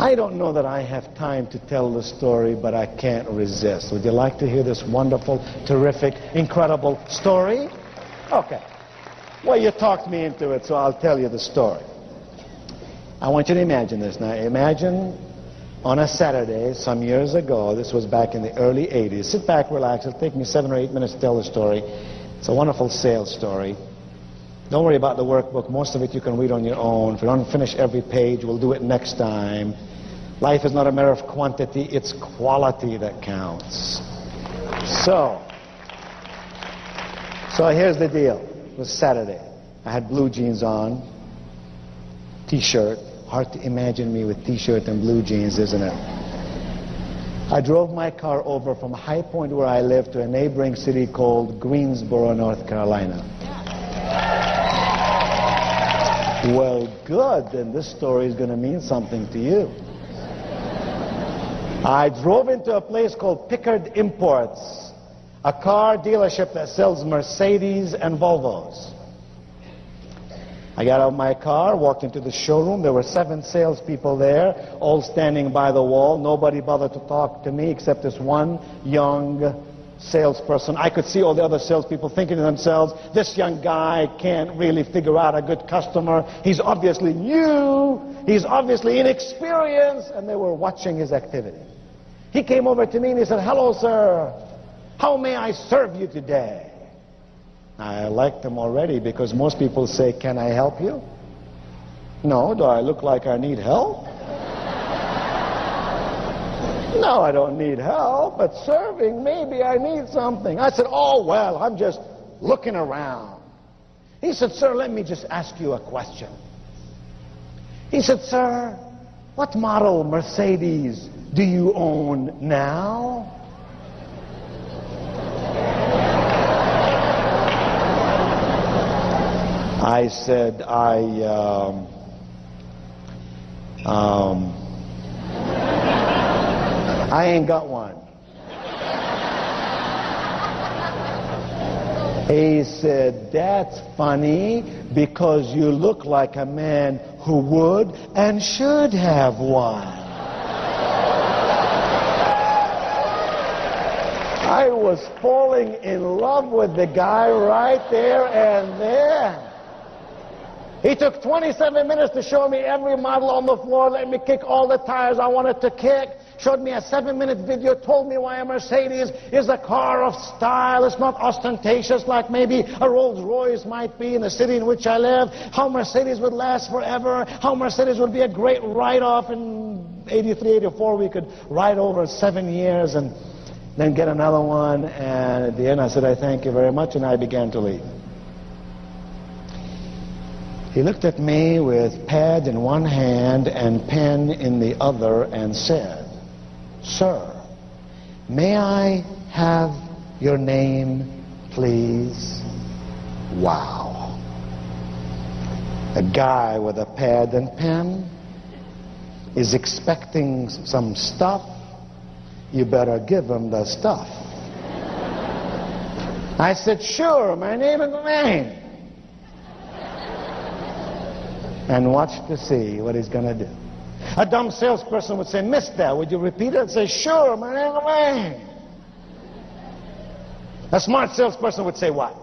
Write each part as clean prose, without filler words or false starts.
I don't know that I have time to tell the story, but I can't resist. Would you like to hear this wonderful, terrific, incredible story? Okay. Well, you talked me into it, so I'll tell you the story. I want you to imagine this now. Imagine on a Saturday some years ago, this was back in the early 80s. Sit back, relax. It'll take me 7 or 8 minutes to tell the story. It's a wonderful sales story. Don't worry about the workbook. Most of it you can read on your own. If you don't finish every page, we'll do it next time. Life is not a matter of quantity, it's quality that counts. So here's the deal. It was Saturday. I had blue jeans on, t-shirt. Hard to imagine me with t-shirt and blue jeans, isn't it? I drove my car over from High Point, where I live, to a neighboring city called Greensboro, North Carolina. Well, good, then this story is going to mean something to you. I drove into a place called Pickard Imports, a car dealership that sells Mercedes and Volvos. I got out of my car, walked into the showroom. There were 7 salespeople there, all standing by the wall. Nobody bothered to talk to me except this one young salesperson. I could see all the other salespeople thinking to themselves, this young guy can't really figure out a good customer. He's obviously new. He's obviously inexperienced. And they were watching his activity. He came over to me and he said, hello, sir. How may I serve you today? I liked him already, because most people say, can I help you? No. Do I look like I need help? No, I don't need help, but serving, maybe I need something. I said, oh, well, I'm just looking around. He said, sir, let me just ask you a question. He said, sir, what model Mercedes do you own now? I said, I ain't got one. He said, that's funny, because you look like a man who would and should have one. I was falling in love with the guy right there and there. He took 27 minutes to show me every model on the floor, let me kick all the tires I wanted to kick, showed me a 7-minute video, told me why a Mercedes is a car of style. It's not ostentatious like maybe a Rolls Royce might be in the city in which I live, how Mercedes would last forever, how Mercedes would be a great write-off. In 83, 84, we could ride over 7 years and then get another one. And at the end I said, I thank you very much, and I began to leave. He looked at me with pad in one hand and pen in the other and said, sir, may I have your name, please? Wow. A guy with a pad and pen is expecting some stuff. You better give him the stuff. I said, sure, my name is Wayne. And watch to see what he's going to do. A dumb salesperson would say, mister, would you repeat it? I'd say, sure, my name is Wayne. A smart salesperson would say, what?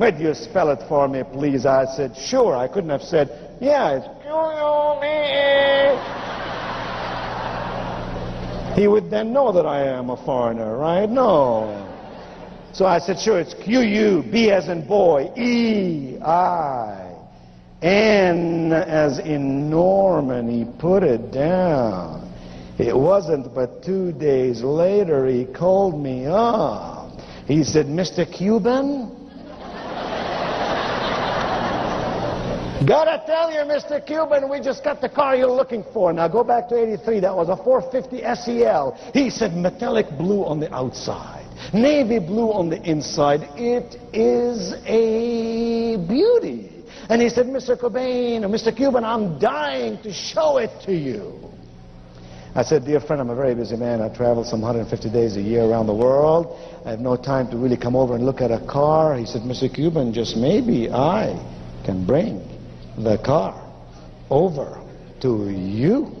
Would you spell it for me, please? I said, sure. I couldn't have said, yeah, it's Q-U-B-E. He would then know that I am a foreigner, right? No. So I said, sure, it's Q-U-B as in boy, E-I. N as in Norman. He put it down. It wasn't but 2 days later he called me up. He said, Mr. Cuban? Gotta tell you, Mr. Cuban, we just got the car you're looking for. Now go back to 83. That was a 450 SEL. He said, metallic blue on the outside, navy blue on the inside. It is a beauty. And he said, Mr. Cobain, or Mr. Cuban, I'm dying to show it to you. I said, dear friend, I'm a very busy man. I travel some 150 days a year around the world. I have no time to really come over and look at a car. He said, Mr. Cuban, just maybe I can bring the car over to you.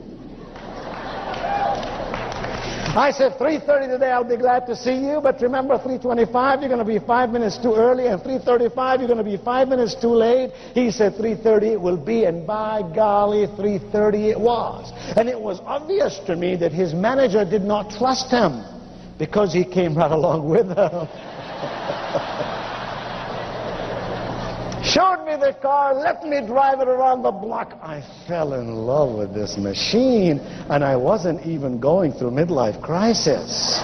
I said, 3:30 today, I'll be glad to see you, but remember, 3:25, you're going to be 5 minutes too early, and 3:35, you're going to be 5 minutes too late. He said, 3:30 it will be, and by golly, 3:30 it was. And it was obvious to me that his manager did not trust him, because he came right along with him. Showed me the car, let me drive it around the block. I fell in love with this machine, and I wasn't even going through midlife crisis.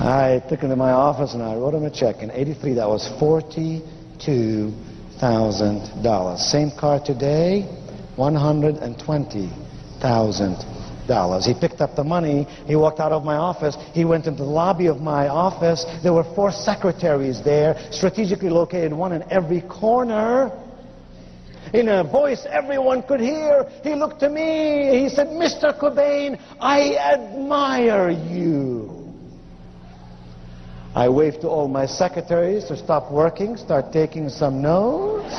I took him to my office and I wrote him a check. In '83, that was $42,000. Same car today, $120,000. He picked up the money, he walked out of my office, he went into the lobby of my office. There were 4 secretaries there, strategically located, one in every corner. In a voice everyone could hear, he looked to me, he said, "Mr. Cobain, I admire you." I waved to all my secretaries to stop working, start taking some notes.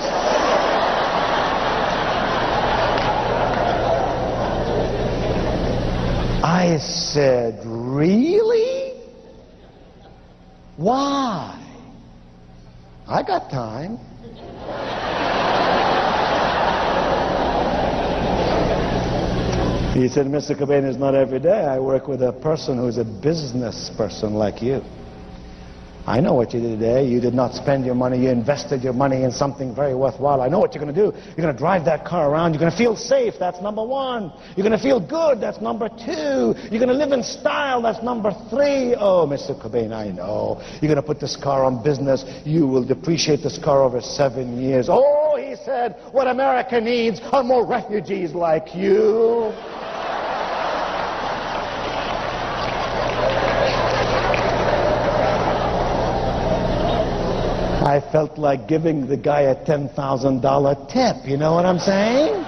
I said, "Really? Why? I got time." He said, "Mr. Cobain, it's not every day I work with a person who's a business person like you. I know what you did today. You did not spend your money. You invested your money in something very worthwhile. I know what you're going to do. You're going to drive that car around. You're going to feel safe. That's number 1. You're going to feel good. That's number 2. You're going to live in style. That's number 3. Oh, Mr. Cobain, I know. You're going to put this car on business. You will depreciate this car over 7 years. Oh," he said, "what America needs are more refugees like you." I felt like giving the guy a $10,000 tip, you know what I'm saying?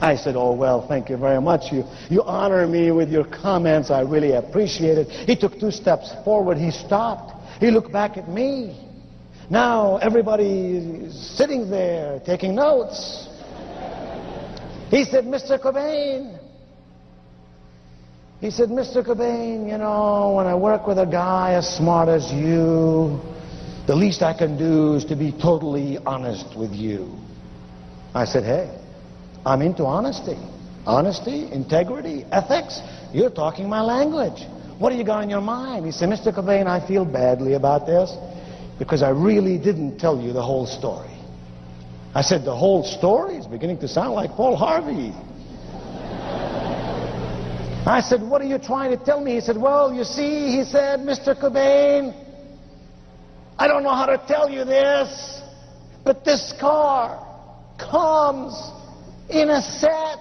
I said, "Oh, well, thank you very much. You honor me with your comments. I really appreciate it." He took 2 steps forward. He stopped. He looked back at me. Now everybody is sitting there taking notes. He said, "Mr. Cobain." He said, "Mr. Cobain, you know, when I work with a guy as smart as you, the least I can do is to be totally honest with you." I said, "Hey, I'm into honesty. Honesty, integrity, ethics. You're talking my language. What do you got on your mind?" He said, "Mr. Cobain, I feel badly about this because I really didn't tell you the whole story." I said, "The whole story is beginning to sound like Paul Harvey." I said, "What are you trying to tell me?" He said, "Well, you see," he said, "Mr. Cobain, I don't know how to tell you this, but this car comes in a set."